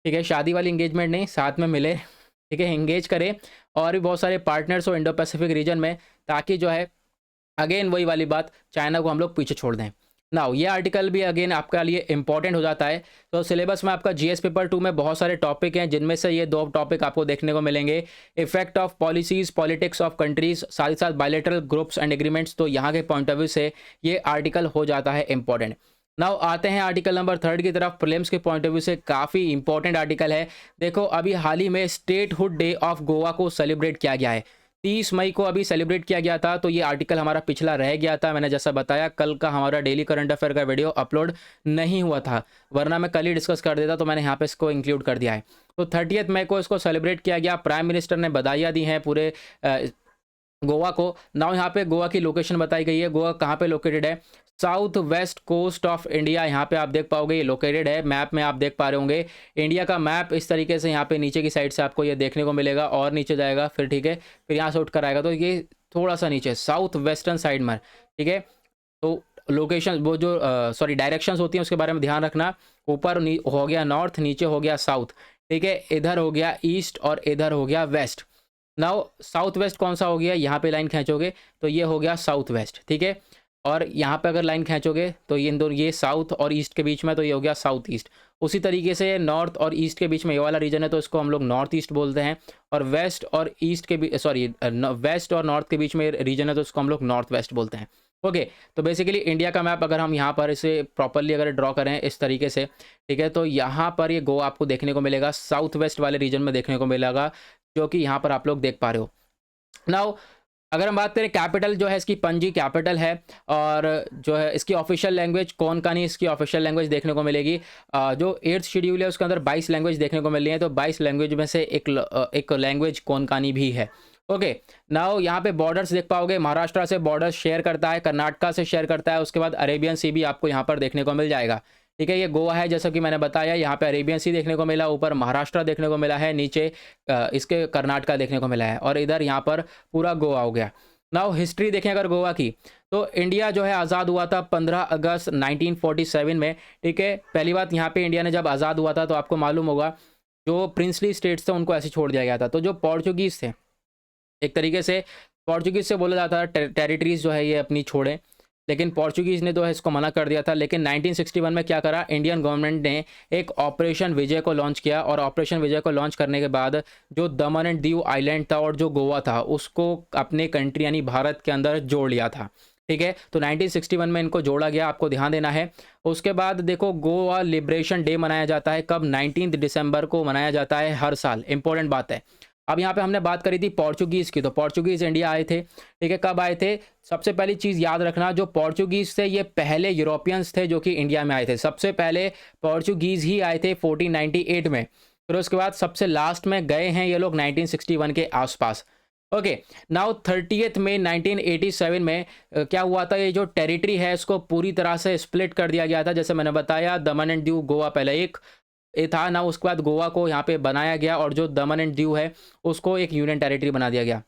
ठीक है, शादी वाली एंगेजमेंट नहीं, साथ में मिले। ठीक है, एंगेज करे और भी बहुत सारे पार्टनर्स हो इंडो पैसिफिक रीजन में, ताकि जो है अगेन वही वाली बात, चाइना को हम लोग पीछे छोड़ दें। नाउ ये आर्टिकल भी अगेन आपका लिए इंपॉर्टेंट हो जाता है। तो सिलेबस में आपका जीएस पेपर 2 में बहुत सारे टॉपिक हैं, जिनमें से ये 2 टॉपिक आपको देखने को मिलेंगे, effect of policies politics of countries, साथ ही साथ बायलैटरल ग्रुप्स एंड एग्रीमेंट्स। तो यहाँ के पॉइंट ऑफ व्यू से ये आर्टिकल हो जाता है इंपॉर्टेंट। नाउ आते हैं आर्टिकल नंबर 3 की तरफ। प्रीलिम्स के पॉइंट ऑफ व्यू से काफ़ी इंपॉर्टेंट आर्टिकल है। देखो अभी हाल ही में स्टेटहुड डे ऑफ गोवा को सेलिब्रेट किया गया है, 30 मई को अभी सेलिब्रेट किया गया था। तो ये आर्टिकल हमारा पिछला रह गया था। मैंने जैसा बताया कल का हमारा डेली करंट अफेयर का वीडियो अपलोड नहीं हुआ था, वरना मैं कल ही डिस्कस कर देता। तो मैंने यहाँ पे इसको इंक्लूड कर दिया है। तो 30 मई को इसको सेलिब्रेट किया गया। प्राइम मिनिस्टर ने बधाइयाँ दी हैं पूरे गोवा को। नाउ यहाँ पे गोवा की लोकेशन बताई गई है। गोवा कहाँ पे लोकेटेड है? South west coast of India. यहाँ पे आप देख पाओगे ये लोकेटेड है। मैप में आप देख पा रहे होंगे इंडिया का मैप इस तरीके से यहाँ पे नीचे की साइड से आपको ये देखने को मिलेगा, और नीचे जाएगा फिर। ठीक है, फिर यहाँ से उठ कर आएगा, तो ये थोड़ा सा नीचे साउथ वेस्टर्न साइड में। ठीक है, तो लोकेशन वो जो डायरेक्शंस होती हैं उसके बारे में ध्यान रखना। ऊपर हो गया नॉर्थ, नीचे हो गया साउथ। ठीक है, इधर हो गया ईस्ट और इधर हो गया वेस्ट। नाउ साउथ वेस्ट कौन सा हो गया? यहाँ पे लाइन खींचोगे तो ये हो गया साउथ वेस्ट। ठीक है, और यहाँ पे अगर लाइन खींचोगे तो ये दो, ये साउथ और ईस्ट के बीच में, तो ये हो गया साउथ ईस्ट। उसी तरीके से नॉर्थ और ईस्ट के बीच में ये वाला रीजन है, तो इसको हम लोग नॉर्थ ईस्ट बोलते हैं। और वेस्ट और ईस्ट के बीच वेस्ट और नॉर्थ के बीच में रीजन है, तो इसको हम लोग नॉर्थ वेस्ट बोलते हैं। ओके, तो बेसिकली इंडिया का मैप अगर हम यहाँ पर इसे प्रॉपरली अगर ड्रॉ करें इस तरीके से, ठीक है, तो यहाँ पर ये गोवा आपको देखने को मिलेगा, साउथ वेस्ट वाले रीजन में देखने को मिलेगा, जो कि यहाँ पर आप लोग देख पा रहे हो। नाउ अगर हम बात करें कैपिटल जो है इसकी पणजी कैपिटल है, और जो है इसकी ऑफिशियल लैंग्वेज कोंकणी इसकी ऑफिशियल लैंग्वेज देखने को मिलेगी। जो 8th शेड्यूल है उसके अंदर 22 लैंग्वेज देखने को मिल रही है, तो 22 लैंग्वेज में से एक लैंग्वेज कोंकणी भी है। ओके, नाउ यहाँ पे बॉर्डर्स देख पाओगे, महाराष्ट्र से बॉर्डर शेयर करता है, कर्नाटका से शेयर करता है, उसके बाद अरेबियन सी भी आपको यहाँ पर देखने को मिल जाएगा। ठीक है, ये गोवा है जैसा कि मैंने बताया, यहाँ पे अरेबियन सी देखने को मिला, ऊपर महाराष्ट्र देखने को मिला है, नीचे इसके कर्नाटका देखने को मिला है, और इधर यहाँ पर पूरा गोवा हो गया। नाउ हिस्ट्री देखें अगर गोवा की, तो इंडिया जो है आज़ाद हुआ था 15 अगस्त 1947 में। ठीक है, पहली बात यहाँ पे इंडिया ने जब आज़ाद हुआ था तो आपको मालूम होगा जो प्रिंसली स्टेट्स थे उनको ऐसे छोड़ दिया गया था। तो जो पोर्चुगीज़ थे, एक तरीके से पोर्चुगीज़ से बोला जाता था टेरिटरीज जो है ये अपनी छोड़ें, लेकिन पोर्चुगीज़ ने तो है इसको मना कर दिया था। लेकिन 1961 में क्या करा, इंडियन गवर्नमेंट ने एक ऑपरेशन विजय को लॉन्च किया, और ऑपरेशन विजय को लॉन्च करने के बाद जो दमन एंड दीव आइलैंड था और जो गोवा था उसको अपने कंट्री यानी भारत के अंदर जोड़ लिया था। ठीक है, तो 1961 में इनको जोड़ा गया, आपको ध्यान देना है। उसके बाद देखो गोवा लिबरेशन डे मनाया जाता है कब? 19 दिसंबर को मनाया जाता है हर साल। इंपॉर्टेंट बात है। अब यहाँ पे हमने बात करी थी पोर्चुगीज़ की, तो पोर्चुगीज़ इंडिया आए थे। ठीक है, कब आए थे? सबसे पहली चीज़ याद रखना, जो पोर्चुगीज़ थे ये पहले यूरोपियंस थे जो कि इंडिया में आए थे। सबसे पहले पोर्चुगीज़ ही आए थे 1498 में, फिर उसके बाद सबसे लास्ट में गए हैं ये लोग 1961 के आसपास। ओके, नाउ 30th मई 1987 में क्या हुआ था, ये जो टेरिटरी है इसको पूरी तरह से स्प्लिट कर दिया गया था। जैसे मैंने बताया, दमन एंड दीव गोवा पहले एक ये था ना, उसके बाद गोवा को यहाँ पे बनाया गया और जो दमन एंड दीव है उसको एक यूनियन टेरिटरी बना दिया गया।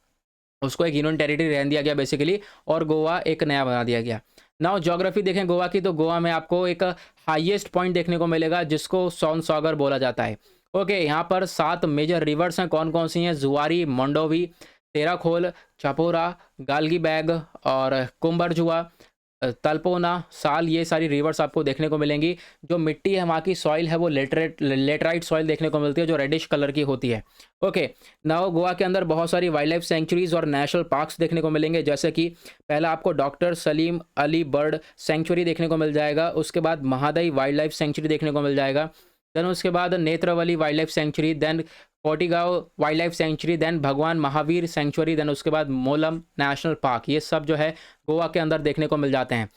उसको एक यूनियन टेरिटरी रहने दिया गया बेसिकली, और गोवा एक नया बना दिया गया। नाउ ज्योग्राफी देखें गोवा की, तो गोवा में आपको एक हाईएस्ट पॉइंट देखने को मिलेगा जिसको सोन सागर बोला जाता है। ओके, यहाँ पर 7 मेजर रिवर्स हैं। कौन कौन सी हैं? जुआरी, मंडोवी, तेराखोल, चपोरा, गालगी बैग और कुंभरजुआ, तलपोना, साल, ये सारी रिवर्स आपको देखने को मिलेंगी। जो मिट्टी है वहाँ की सॉइल है वो लेटराइट सॉइल देखने को मिलती है जो रेडिश कलर की होती है। ओके, नाउ गोवा के अंदर बहुत सारी वाइल्ड लाइफ सेंचुरीज और नेशनल पार्क्स देखने को मिलेंगे। जैसे कि पहला आपको doctor Salim Ali bird sanctuary देखने को मिल जाएगा, उसके बाद महादई वाइल्ड लाइफ सेंचुरी देखने को मिल जाएगा, देन उसके बाद Netravali wildlife sanctuary, then Cotigao wildlife sanctuary, then Bhagwan Mahavir century, then उसके बाद मोलम नेशनल पार्क। ये सब जो है गोवा के अंदर देखने को मिल जाते हैं।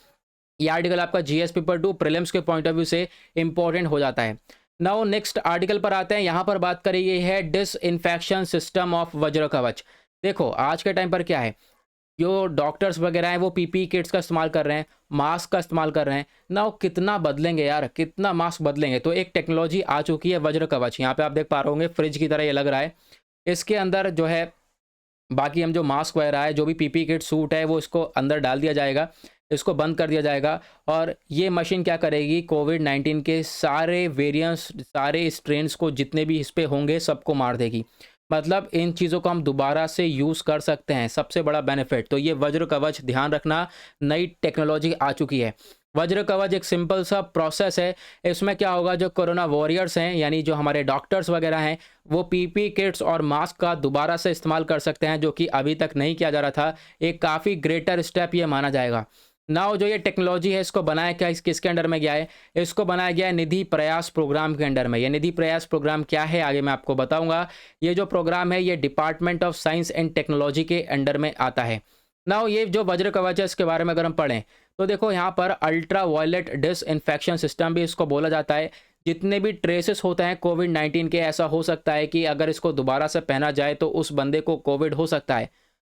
ये आर्टिकल आपका जीएस पेपर 2 प्रीलिम्स के पॉइंट ऑफ व्यू से इंपॉर्टेंट हो जाता है। नाउ नेक्स्ट आर्टिकल पर आते हैं। यहाँ पर बात करी गई है डिसइंफेक्शन सिस्टम ऑफ वज्र कवच। देखो आज के टाइम पर क्या है, जो डॉक्टर्स वगैरह हैं वो पीपी किट्स का इस्तेमाल कर रहे हैं, मास्क का इस्तेमाल कर रहे हैं ना। वो कितना बदलेंगे यार, कितना मास्क बदलेंगे। तो एक टेक्नोलॉजी आ चुकी है वज्र कवच। यहाँ पे आप देख पा रहे होंगे फ्रिज की तरह ये लग रहा है। इसके अंदर जो है बाकी हम जो मास्क वगैरह है, जो भी पीपी किट सूट है, वो इसको अंदर डाल दिया जाएगा, इसको बंद कर दिया जाएगा और ये मशीन क्या करेगी, कोविड-19 के सारे वेरिएंट्स, सारे स्ट्रेन्स को जितने भी इस पे होंगे सबको मार देगी। मतलब इन चीज़ों को हम दोबारा से यूज़ कर सकते हैं, सबसे बड़ा बेनिफिट। तो ये वज्र कवच, ध्यान रखना, नई टेक्नोलॉजी आ चुकी है। वज्र कवच एक सिंपल सा प्रोसेस है। इसमें क्या होगा, जो कोरोना वॉरियर्स हैं यानी जो हमारे डॉक्टर्स वगैरह हैं, वो पीपी किट्स और मास्क का दोबारा से इस्तेमाल कर सकते हैं, जो कि अभी तक नहीं किया जा रहा था। एक काफ़ी ग्रेटर स्टेप ये माना जाएगा। नाउ जो ये टेक्नोलॉजी है इसको बनाया क्या, किसके अंडर में गया है? इसको बनाया गया है निधि प्रयास प्रोग्राम के अंडर में। ये निधि प्रयास प्रोग्राम क्या है आगे मैं आपको बताऊंगा। ये जो प्रोग्राम है ये department of science and technology के अंडर में आता है। नाउ ये जो वज्र कवच है इसके बारे में अगर हम पढ़ें तो देखो यहाँ पर अल्ट्रा वायलेट डिसइंफेक्शन सिस्टम भी इसको बोला जाता है। जितने भी ट्रेसेस होते हैं कोविड-19 के, ऐसा हो सकता है कि अगर इसको दोबारा से पहना जाए तो उस बंदे को कोविड हो सकता है।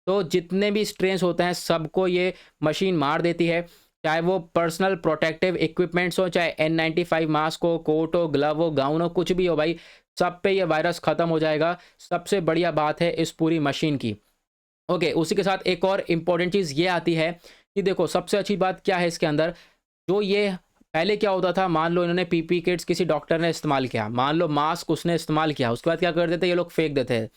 तो जितने भी स्ट्रेन्स होते हैं सबको ये मशीन मार देती है, चाहे वो पर्सनल प्रोटेक्टिव इक्विपमेंट्स हो, चाहे N95 मास्क हो, कोट हो, ग्लव हो, गाउन हो, कुछ भी हो भाई, सब पे ये वायरस ख़त्म हो जाएगा। सबसे बढ़िया बात है इस पूरी मशीन की। ओके, उसी के साथ एक और इम्पॉर्टेंट चीज़ ये आती है कि देखो सबसे अच्छी बात क्या है इसके अंदर, जो ये पहले क्या होता था, मान लो इन्होंने पीपी किट्स किसी डॉक्टर ने इस्तेमाल किया, मान लो मास्क उसने इस्तेमाल किया, उसके बाद क्या कर देते ये लोग फेंक देते हैं।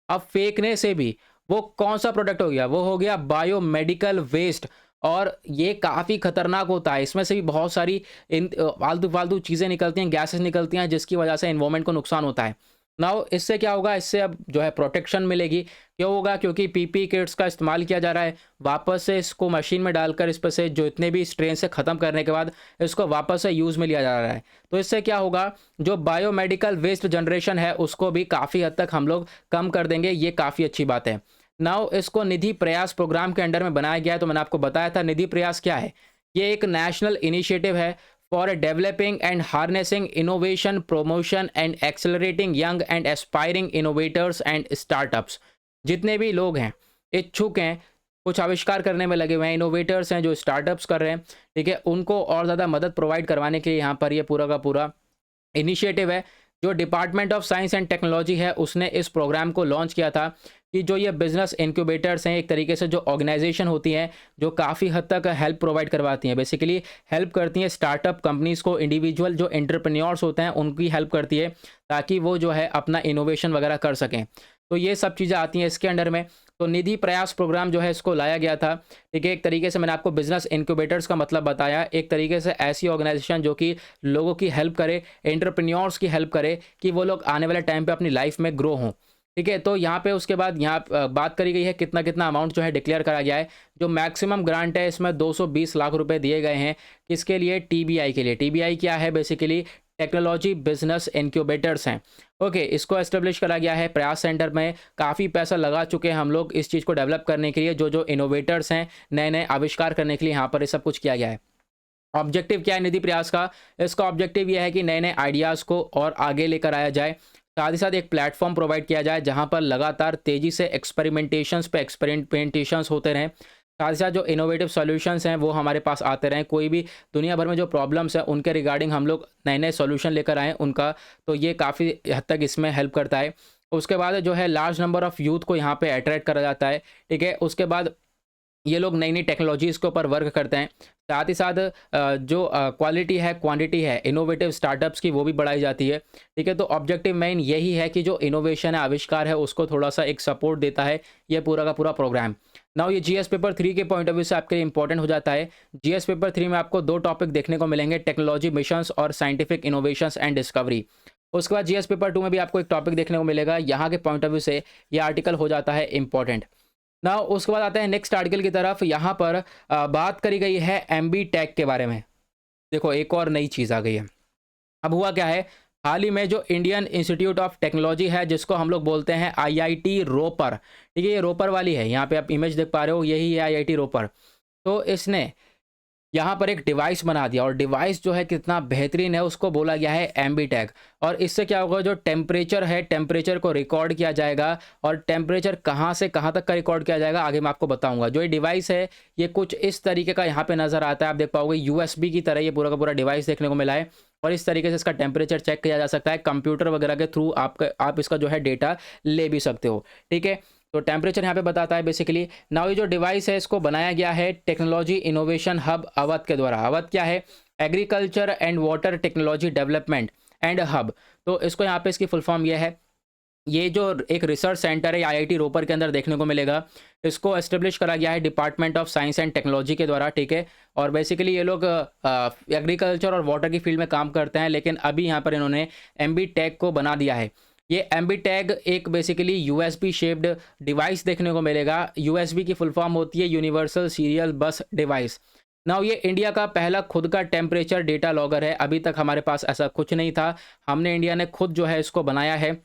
अब फेंकने से भी वो कौन सा प्रोडक्ट हो गया, वो हो गया बायोमेडिकल वेस्ट, और ये काफ़ी खतरनाक होता है। इसमें से भी बहुत सारी इन फालतू फालतू चीज़ें निकलती हैं, गैसेस निकलती हैं, जिसकी वजह से एनवायरनमेंट को नुकसान होता है। नाउ इससे क्या होगा, इससे अब जो है प्रोटेक्शन मिलेगी। क्यों होगा? क्योंकि पीपी किट्स का इस्तेमाल किया जा रहा है, वापस से इसको मशीन में डालकर इस पर से जो इतने भी स्ट्रेन से ख़त्म करने के बाद इसको वापस से यूज़ में लिया जा रहा है। तो इससे क्या होगा, जो बायोमेडिकल वेस्ट जनरेशन है उसको भी काफ़ी हद तक हम लोग कम कर देंगे। ये काफ़ी अच्छी बात है। नाउ इसको निधि प्रयास प्रोग्राम के अंडर में बनाया गया है। तो मैंने आपको बताया था निधि प्रयास क्या है। ये एक नेशनल इनिशिएटिव है for developing and harnessing innovation, promotion and accelerating young and aspiring innovators and startups. जितने भी लोग हैं, इच्छुक हैं, कुछ आविष्कार करने में लगे हुए हैं, इनोवेटर्स हैं जो स्टार्टअप्स कर रहे हैं, ठीक है, उनको और ज़्यादा मदद प्रोवाइड करवाने के लिए यहाँ पर ये पूरा का पूरा इनिशिएटिव है। जो department of science and technology है उसने इस प्रोग्राम को लॉन्च किया था कि जो ये बिजनेस इंक्यूबेटर्स हैं, एक तरीके से जो ऑर्गेनाइजेशन होती हैं जो काफ़ी हद तक हेल्प प्रोवाइड करवाती हैं, बेसिकली हेल्प करती हैं स्टार्टअप कंपनीज़ को, इंडिविजुअल जो एंटरप्रेन्योर्स होते हैं उनकी हेल्प करती है ताकि वो जो है अपना इनोवेशन वगैरह कर सकें। तो ये सब चीज़ें आती हैं इसके अंडर में। तो निधि प्रयास प्रोग्राम जो है इसको लाया गया था, ठीक है। एक तरीके से मैंने आपको बिजनेस इंक्यूबेटर्स का मतलब बताया, एक तरीके से ऐसी ऑर्गेनाइजेशन जो कि लोगों की हेल्प करे, एंटरप्रेन्योर्स की हेल्प करे कि वो लोग आने वाले टाइम पे अपनी लाइफ में ग्रो हों, ठीक है। तो यहाँ पे उसके बाद यहाँ बात करी गई है कितना कितना अमाउंट जो है डिक्लेयर करा गया है। जो मैक्सिमम ग्रांट है इसमें 220 लाख रुपए दिए गए हैं। किसके लिए? टीबीआई के लिए। टीबीआई क्या है? बेसिकली टेक्नोलॉजी बिजनेस इंक्यूबेटर्स हैं। ओके, इसको एस्टेब्लिश करा गया है प्रयास सेंटर में। काफ़ी पैसा लगा चुके हैं हम लोग इस चीज़ को डेवलप करने के लिए। जो जो इनोवेटर्स हैं, नए नए आविष्कार करने के लिए यहाँ पर ये सब कुछ किया गया है। ऑब्जेक्टिव क्या है निधि प्रयास का? इसका ऑब्जेक्टिव यह है कि नए नए आइडियाज़ को और आगे लेकर आया जाए, साथ ही साथ एक प्लेटफॉर्म प्रोवाइड किया जाए जहाँ पर लगातार तेज़ी से एक्सपेरिमेंटेशंस होते रहें। साथ ही साथ जो इनोवेटिव सॉल्यूशंस हैं वो हमारे पास आते रहें। कोई भी दुनिया भर में जो प्रॉब्लम्स हैं उनके रिगार्डिंग हम लोग नए-नए सॉल्यूशन लेकर आएँ उनका, तो ये काफ़ी हद तक इसमें हेल्प करता है। उसके बाद जो है लार्ज नंबर ऑफ यूथ को यहाँ पे अट्रैक्ट करा जाता है, ठीक है? उसके बाद ये लोग नई-नई टेक्नोलॉजीज़ के ऊपर वर्क करते हैं। साथ ही साथ जो क्वालिटी है, क्वांटिटी है, इनोवेटिव स्टार्टअप्स की वो भी बढ़ाई जाती है, ठीक है? तो ऑब्जेक्टिव मेन यही है कि जो इनोवेशन है, आविष्कार है, उसको थोड़ा-सा एक सपोर्ट देता है ये पूरा का पूरा प्रोग्राम। नाउ ये जीएस पेपर 3 के पॉइंट ऑफ व्यू से आपके लिए इंपॉर्टेंट हो जाता है। जीएस पेपर 3 में आपको 2 टॉपिक देखने को मिलेंगे, टेक्नोलॉजी मिशंस और साइंटिफिक इनोवेशंस एंड डिस्कवरी। उसके बाद जीएस पेपर 2 में भी आपको एक टॉपिक देखने को मिलेगा। यहाँ के पॉइंट ऑफ व्यू से ये आर्टिकल हो जाता है इंपॉर्टेंट। ना उसके बाद आते हैं नेक्स्ट आर्टिकल की तरफ। यहाँ पर बात करी गई है एमबी टैग के बारे में। देखो एक और नई चीज़ आ गई है। अब हुआ क्या है, हाल ही में जो इंडियन इंस्टीट्यूट ऑफ टेक्नोलॉजी है जिसको हम लोग बोलते हैं आईआईटी रोपर, ठीक है? ये रोपर वाली है, यहाँ पे आप इमेज देख पा रहे हो, यही है आईआईटी रोपर। तो इसने यहाँ पर एक डिवाइस बना दिया और डिवाइस जो है कितना बेहतरीन है, उसको बोला गया है एमबी टैग। और इससे क्या होगा, जो टेम्परेचर है, टेम्परेचर को रिकॉर्ड किया जाएगा। और टेम्परेचर कहाँ से कहाँ तक का रिकॉर्ड किया जाएगा आगे मैं आपको बताऊंगा। जो ये डिवाइस है ये कुछ इस तरीके का यहाँ पे नज़र आता है, आप देख पाओगे यूएसबी की तरह ये पूरा का पूरा डिवाइस देखने को मिला है। और इस तरीके से इसका टेम्परेचर चेक किया जा सकता है, कंप्यूटर वगैरह के थ्रू आप इसका जो है डेटा ले भी सकते हो, ठीक है? तो टेम्परेचर यहाँ पे बताता है बेसिकली। नाउ ये जो डिवाइस है इसको बनाया गया है टेक्नोलॉजी इनोवेशन हब अवध के द्वारा। अवध क्या है, agriculture and water technology development and hub. तो इसको यहाँ पे इसकी फुल फॉर्म ये है। ये जो एक रिसर्च सेंटर है आईआईटी रोपर के अंदर देखने को मिलेगा। इसको एस्टेब्लिश करा गया है department of science and technology के द्वारा, ठीक है? और बेसिकली ये लोग एग्रीकल्चर और वाटर की फील्ड में काम करते हैं, लेकिन अभी यहाँ पर इन्होंने एमबी टैग को बना दिया है। ये एमबी टैग एक बेसिकली यूएसबी शेप्ड डिवाइस देखने को मिलेगा। यूएसबी की फुल फॉर्म होती है यूनिवर्सल सीरियल बस डिवाइस। नाउ ये इंडिया का पहला खुद का टेम्परेचर डेटा लॉगर है। अभी तक हमारे पास ऐसा कुछ नहीं था, हमने इंडिया ने खुद जो है इसको बनाया है।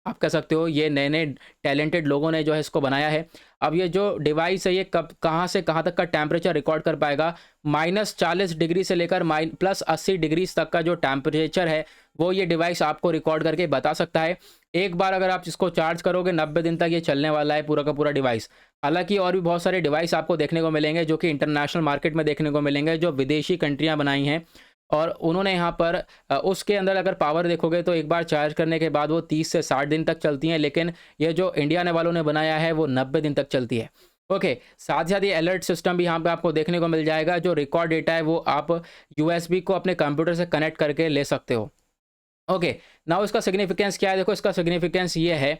आप कह सकते हो ये नए नए टैलेंटेड लोगों ने जो है इसको बनाया है। अब ये जो डिवाइस है ये कब कहाँ से कहाँ तक का टेम्परेचर रिकॉर्ड कर पाएगा, -40 डिग्री से लेकर +80 डिग्री तक का जो टेम्परेचर है वो ये डिवाइस आपको रिकॉर्ड करके बता सकता है। एक बार अगर आप इसको चार्ज करोगे 90 दिन तक ये चलने वाला है पूरा का पूरा डिवाइस। हालांकि और भी बहुत सारे डिवाइस आपको देखने को मिलेंगे जो कि इंटरनेशनल मार्केट में देखने को मिलेंगे, जो विदेशी कंट्रियाँ बनाई हैं। और उन्होंने यहाँ पर उसके अंदर अगर पावर देखोगे तो एक बार चार्ज करने के बाद वो 30 से 60 दिन तक चलती हैं, लेकिन ये जो इंडिया ने वालों ने बनाया है वो 90 दिन तक चलती है। ओके, साथ ही साथ ये अलर्ट सिस्टम भी यहाँ पे आपको देखने को मिल जाएगा। जो रिकॉर्ड डेटा है वो आप यूएसबी को अपने कंप्यूटर से कनेक्ट करके ले सकते हो। ओके, नाउ इसका सिग्निफिकेंस क्या है, देखो इसका सिग्निफिकेंस ये है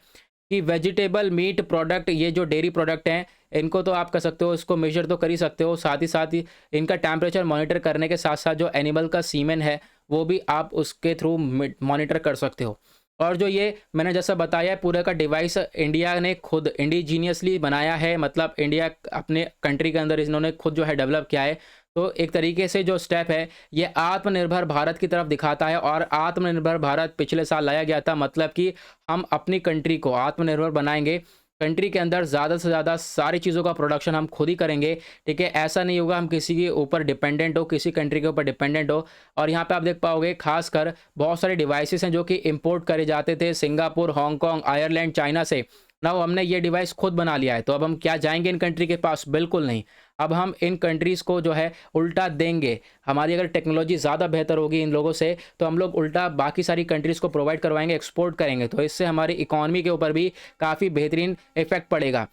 कि वेजिटेबल मीट प्रोडक्ट, ये जो डेयरी प्रोडक्ट हैं इनको तो आप कर सकते हो, इसको मेजर तो कर ही सकते हो। साथ ही इनका टेम्परेचर मॉनिटर करने के साथ साथ जो एनिमल का सीमेन है वो भी आप उसके थ्रू मॉनिटर कर सकते हो। और जो ये मैंने जैसा बताया पूरे का डिवाइस इंडिया ने खुद इंडिजीनियसली बनाया है, मतलब इंडिया अपने कंट्री के अंदर इन्होंने खुद जो है डेवलप किया है। तो एक तरीके से जो स्टेप है ये आत्मनिर्भर भारत की तरफ दिखाता है। और आत्मनिर्भर भारत पिछले साल लाया गया था, मतलब कि हम अपनी कंट्री को आत्मनिर्भर बनाएंगे। कंट्री के अंदर ज़्यादा से ज़्यादा सारी चीज़ों का प्रोडक्शन हम खुद ही करेंगे, ठीक है? ऐसा नहीं होगा हम किसी के ऊपर डिपेंडेंट हो, किसी कंट्री के ऊपर डिपेंडेंट हो। और यहाँ पे आप देख पाओगे खासकर बहुत सारे डिवाइसेस हैं जो कि इंपोर्ट करे जाते थे सिंगापुर, हांगकांग, आयरलैंड, चाइना से। ना हमने ये डिवाइस खुद बना लिया है, तो अब हम क्या जाएंगे इन कंट्री के पास? बिल्कुल नहीं। अब हम इन कंट्रीज़ को जो है उल्टा देंगे। हमारी अगर टेक्नोलॉजी ज़्यादा बेहतर होगी इन लोगों से तो हम लोग उल्टा बाकी सारी कंट्रीज़ को प्रोवाइड करवाएंगे, एक्सपोर्ट करेंगे। तो इससे हमारी इकॉनमी के ऊपर भी काफ़ी बेहतरीन इफेक्ट पड़ेगा।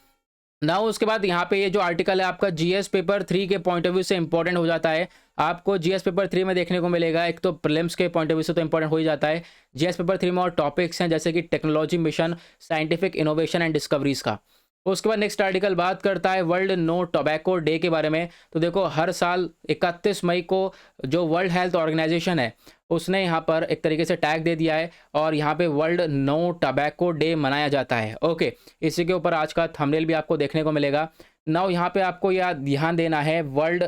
ना उसके बाद यहाँ पे ये जो आर्टिकल है आपका जीएस पेपर 3 के पॉइंट ऑफ व्यू से इंपॉर्टेंट हो जाता है। आपको जीएस पेपर 3 में देखने को मिलेगा, एक तो प्रीलिम्स के पॉइंट ऑफ व्यू से तो इंपॉर्टेंट हो ही जाता है। जीएस पेपर 3 में और टॉपिक्स हैं जैसे कि technology mission, scientific innovation and discoveries का। उसके बाद नेक्स्ट आर्टिकल बात करता है वर्ल्ड नो टोबैको डे के बारे में। तो देखो हर साल 31 मई को जो वर्ल्ड हेल्थ ऑर्गेनाइजेशन है उसने यहाँ पर एक तरीके से टैग दे दिया है और यहाँ पे वर्ल्ड नो टोबैको डे मनाया जाता है। ओके, इसी के ऊपर आज का थंबनेल भी आपको देखने को मिलेगा। नाउ यहाँ पे आपको यह ध्यान देना है वर्ल्ड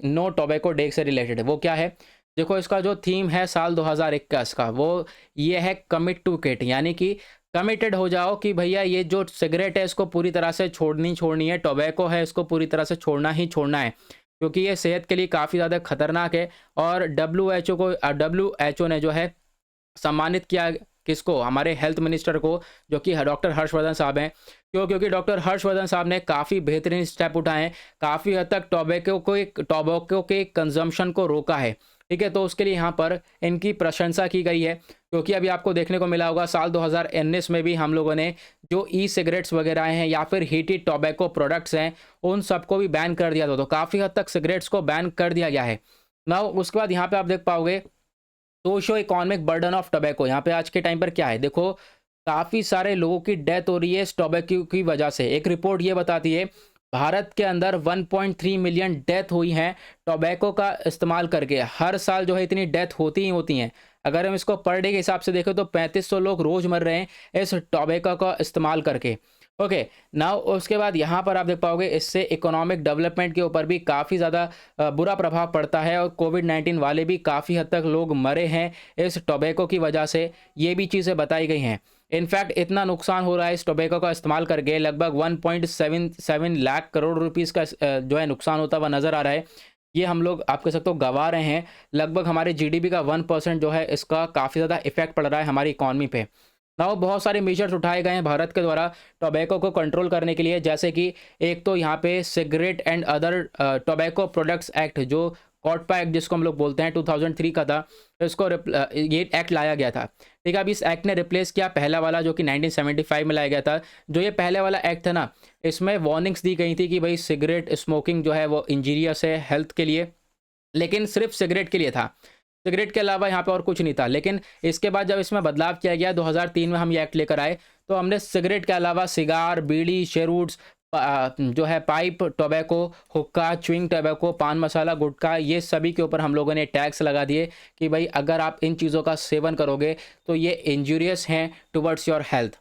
नो टोबैको डे से रिलेटेड वो क्या है। देखो इसका जो थीम है साल 2021 का वो ये है कमिट टू किट, यानी कि कमिटेड हो जाओ कि भैया ये जो सिगरेट है इसको पूरी तरह से छोड़नी है, टोबैको है इसको पूरी तरह से छोड़ना ही छोड़ना है, क्योंकि ये सेहत के लिए काफ़ी ज़्यादा खतरनाक है। और डब्ल्यूएचओ ने जो है सम्मानित किया किसको? हमारे हेल्थ मिनिस्टर को, जो कि डॉक्टर हर्षवर्धन साहब हैं। क्यों? क्योंकि डॉक्टर हर्षवर्धन साहब ने काफ़ी बेहतरीन स्टेप उठाए हैं, काफ़ी हद तक टोबैको के कंजम्पशन को रोका है। ठीक है, तो उसके लिए यहाँ पर इनकी प्रशंसा की गई है, क्योंकि अभी आपको देखने को मिला होगा साल 2019 में भी हम लोगों ने जो ई सिगरेट्स वगैरह हैं या फिर हीटेड टोबैको प्रोडक्ट्स हैं, उन सबको भी बैन कर दिया था। तो काफ़ी हद तक सिगरेट्स को बैन कर दिया गया है। नाउ उसके बाद यहाँ पे आप देख पाओगे socio economic burden of tobacco. यहाँ पे आज के टाइम पर क्या है, देखो काफ़ी सारे लोगों की डेथ हो रही है इस टोबैको की वजह से। एक रिपोर्ट ये बताती है भारत के अंदर 1.3 मिलियन डेथ हुई हैं टोबैको का इस्तेमाल करके। हर साल जो है इतनी डेथ होती ही होती हैं। अगर हम इसको पर डे के हिसाब से देखें तो 3500 लोग रोज़ मर रहे हैं इस टोबैको का इस्तेमाल करके। ओके, नाउ उसके बाद यहाँ पर आप देख पाओगे इससे इकोनॉमिक डेवलपमेंट के ऊपर भी काफ़ी ज़्यादा बुरा प्रभाव पड़ता है, और कोविड-19 वाले भी काफ़ी हद तक लोग मरे हैं इस टोबैको की वजह से। ये भी चीज़ें बताई गई हैं। इनफैक्ट इतना नुकसान हो रहा है इस टोबैको का इस्तेमाल करके, लगभग 1.77 लाख करोड़ रुपीस का जो है नुकसान होता हुआ नज़र आ रहा है। ये हम लोग आप कह सकते हो गँवा रहे हैं। लगभग हमारे जीडीपी का 1% जो है इसका काफ़ी ज़्यादा इफ़ेक्ट पड़ रहा है हमारी इकॉनमी पे। नाउ बहुत सारे मेजर्स उठाए गए हैं भारत के द्वारा टोबैको को कंट्रोल करने के लिए, जैसे कि एक तो यहाँ पे cigarette and other tobacco products act, जो कॉटपा एक्ट जिसको हम लोग बोलते हैं, 2003 का था। इसको ये एक्ट लाया गया था। ठीक है, अब इस एक्ट ने रिप्लेस किया पहला वाला जो कि 1975 में लाया गया था। जो ये पहले वाला एक्ट था ना, इसमें वार्निंग्स दी गई थी कि भाई सिगरेट स्मोकिंग जो है वो इंजीरियस है हेल्थ के लिए, लेकिन सिर्फ सिगरेट के लिए था। सिगरेट के अलावा यहाँ पे और कुछ नहीं था। लेकिन इसके बाद जब इसमें बदलाव किया गया 2003 में हम ये एक्ट लेकर आए, तो हमने सिगरेट के अलावा सिगार, बीड़ी, शेरूट्स, जो है पाइप टोबैको, हुक्का, च्युइंग टोबैको, पान मसाला, गुटखा, ये सभी के ऊपर हम लोगों ने टैक्स लगा दिए कि भाई अगर आप इन चीज़ों का सेवन करोगे तो ये इंजूरियस हैं टुवर्ड्स योर हेल्थ।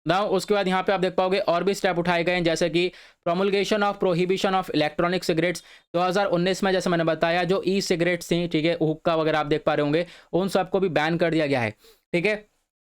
नाउ उसके बाद यहाँ पे आप देख पाओगे और भी स्टेप उठाए गए हैं, जैसे कि promulgation of prohibition of electronic cigarettes 2019 में, जैसे मैंने बताया जो ई सिगरेट्स थी, ठीक है, हुक्का वगैरह आप देख पा रहे होंगे, उन सबको भी बैन कर दिया गया है। ठीक है,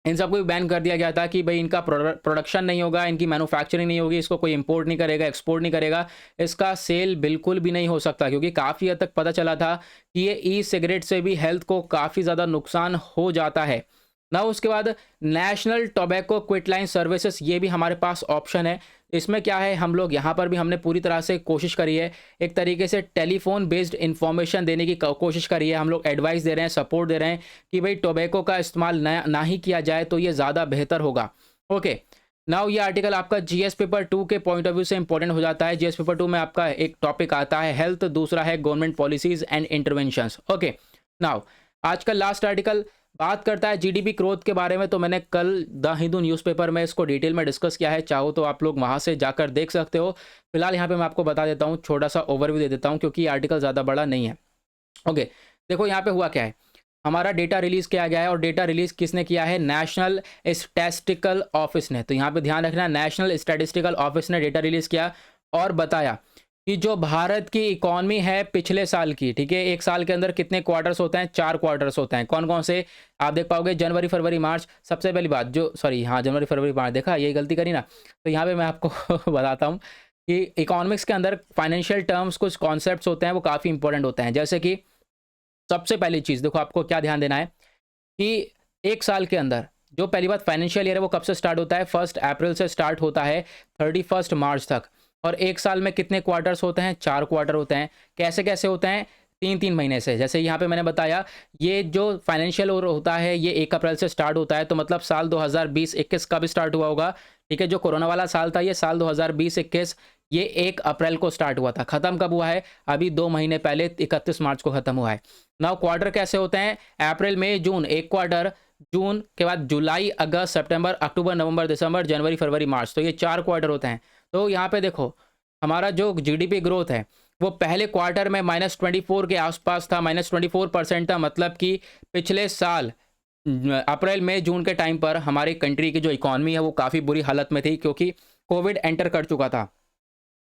इन सबको भी बैन कर दिया गया था कि भाई इनका प्रोडक्शन नहीं होगा, इनकी मैन्युफैक्चरिंग नहीं होगी, इसको कोई इंपोर्ट नहीं करेगा, एक्सपोर्ट नहीं करेगा, इसका सेल बिल्कुल भी नहीं हो सकता, क्योंकि काफ़ी हद तक पता चला था कि ये ई सिगरेट से भी हेल्थ को काफ़ी ज़्यादा नुकसान हो जाता है ना। उसके बाद national tobacco quit line services, ये भी हमारे पास ऑप्शन है। इसमें क्या है, हम लोग यहाँ पर भी हमने पूरी तरह से कोशिश करी है, एक तरीके से टेलीफोन बेस्ड इंफॉर्मेशन देने की कोशिश करी है। हम लोग एडवाइस दे रहे हैं, सपोर्ट दे रहे हैं कि भाई टोबैको का इस्तेमाल ना ही किया जाए तो ये ज़्यादा बेहतर होगा। ओके, नाउ ये आर्टिकल आपका जीएस पेपर 2 के पॉइंट ऑफ व्यू से इंपॉर्टेंट हो जाता है। जीएस पेपर 2 में आपका एक टॉपिक आता है हेल्थ, दूसरा है government policies and interventions. Okay, now आज का लास्ट आर्टिकल बात करता है जीडीपी ग्रोथ के बारे में। तो मैंने कल द हिंदू न्यूज़पेपर में इसको डिटेल में डिस्कस किया है, चाहो तो आप लोग वहाँ से जाकर देख सकते हो। फिलहाल यहाँ पे मैं आपको बता देता हूँ, छोटा सा ओवरव्यू दे देता हूँ, क्योंकि ये आर्टिकल ज़्यादा बड़ा नहीं है। ओके, देखो यहाँ पे हुआ क्या है, हमारा डेटा रिलीज़ किया गया है, और डेटा रिलीज़ किसने किया है, नेशनल स्टैटिस्टिकल ऑफिस ने। तो यहाँ पे ध्यान रखना, नेशनल स्टैटिस्टिकल ऑफिस ने डेटा रिलीज़ किया और बताया कि जो भारत की इकॉनमी है पिछले साल की, ठीक है, एक साल के अंदर कितने क्वार्टर्स होते हैं, 4 क्वार्टर्स होते हैं। कौन कौन से आप देख पाओगे, जनवरी, फरवरी, मार्च। सबसे पहली बात जो जनवरी, फरवरी, मार्च, देखा यही गलती करी ना। तो यहाँ पे मैं आपको बताता हूँ कि इकोनॉमिक्स के अंदर फाइनेंशियल टर्म्स कुछ कॉन्सेप्ट्स होते हैं, वो काफ़ी इंपॉर्टेंट होते हैं। जैसे कि सबसे पहली चीज़ देखो, आपको क्या ध्यान देना है कि एक साल के अंदर जो पहली बात फाइनेंशियल ईयर है वो कब से स्टार्ट होता है, 1 अप्रैल से स्टार्ट होता है 31 मार्च तक। और एक साल में कितने क्वार्टर्स होते हैं, 4 क्वार्टर होते हैं। कैसे कैसे होते हैं, 3-3 महीने से। जैसे यहाँ पे मैंने बताया, ये जो फाइनेंशियल ईयर होता है ये 1 अप्रैल से स्टार्ट होता है, तो मतलब साल 2020-21 का भी स्टार्ट हुआ होगा। ठीक है, जो कोरोना वाला साल था ये साल 2020-21 ये 1 अप्रैल को स्टार्ट हुआ था। ख़त्म कब हुआ है, अभी 2 महीने पहले 31 मार्च को ख़त्म हुआ है। नाउ क्वार्टर कैसे होते हैं, अप्रैल, मई, जून एक क्वार्टर, जून के बाद जुलाई, अगस्त, सितंबर, अक्टूबर, नवंबर, दिसंबर, जनवरी, फरवरी, मार्च, तो ये 4 क्वार्टर होते हैं। तो यहाँ पे देखो हमारा जो जीडीपी ग्रोथ है वो पहले क्वार्टर में -24 के आसपास था, -24% था। मतलब कि पिछले साल अप्रैल, मई, जून के टाइम पर हमारी कंट्री की जो इकॉनमी है वो काफ़ी बुरी हालत में थी, क्योंकि कोविड एंटर कर चुका था।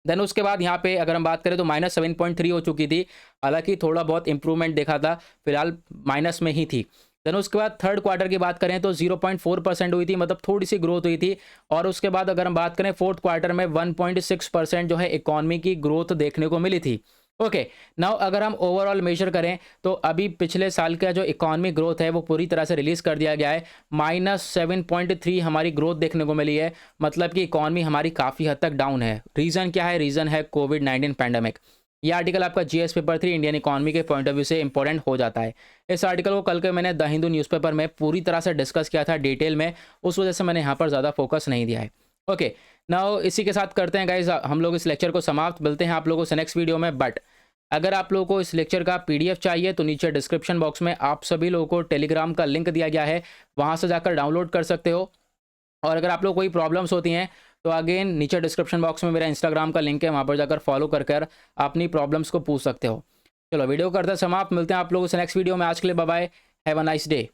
देन उसके बाद यहाँ पे अगर हम बात करें तो -7.3 हो चुकी थी, हालांकि थोड़ा बहुत इंप्रूवमेंट देखा था, फिलहाल माइनस में ही थी। देन उसके बाद थर्ड क्वार्टर की बात करें तो 0.4% हुई थी, मतलब थोड़ी सी ग्रोथ हुई थी। और उसके बाद अगर हम बात करें फोर्थ क्वार्टर में 1.6% जो है इकॉनमी की ग्रोथ देखने को मिली थी। ओके, नाउ अगर हम ओवरऑल मेजर करें तो अभी पिछले साल का जो इकॉनमी ग्रोथ है वो पूरी तरह से रिलीज़ कर दिया गया है। -7.3 हमारी ग्रोथ देखने को मिली है, मतलब कि इकॉनमी हमारी काफ़ी हद तक डाउन है। रीज़न क्या है? रीज़न है कोविड-19 पैंडेमिक। ये आर्टिकल आपका जीएस पेपर 3 इंडियन इकॉनमी के पॉइंट ऑफ व्यू से इंपॉर्टेंट हो जाता है। इस आर्टिकल को कल के मैंने द हिंदू न्यूज़पेपर में पूरी तरह से डिस्कस किया था डिटेल में, उस वजह से मैंने यहाँ पर ज़्यादा फोकस नहीं दिया है। ओके, नाउ इसी के साथ करते हैं गाइज़ हम लोग इस लेक्चर को समाप्त। मिलते हैं आप लोगों से नेक्स्ट वीडियो में। बट अगर आप लोगों को इस लेक्चर का पीडीएफ चाहिए तो नीचे डिस्क्रिप्शन बॉक्स में आप सभी लोगों को टेलीग्राम का लिंक दिया गया है, वहाँ से जाकर डाउनलोड कर सकते हो। और अगर आप लोग कोई प्रॉब्लम्स होती हैं तो अगेन नीचे डिस्क्रिप्शन बॉक्स में मेरा इंस्टाग्राम का लिंक है, वहाँ पर जाकर फॉलो कर अपनी प्रॉब्लम्स को पूछ सकते हो। चलो वीडियो करते हैं समाप्त। मिलते हैं आप लोगों से नेक्स्ट वीडियो में। आज के लिए bye bye, have a nice day.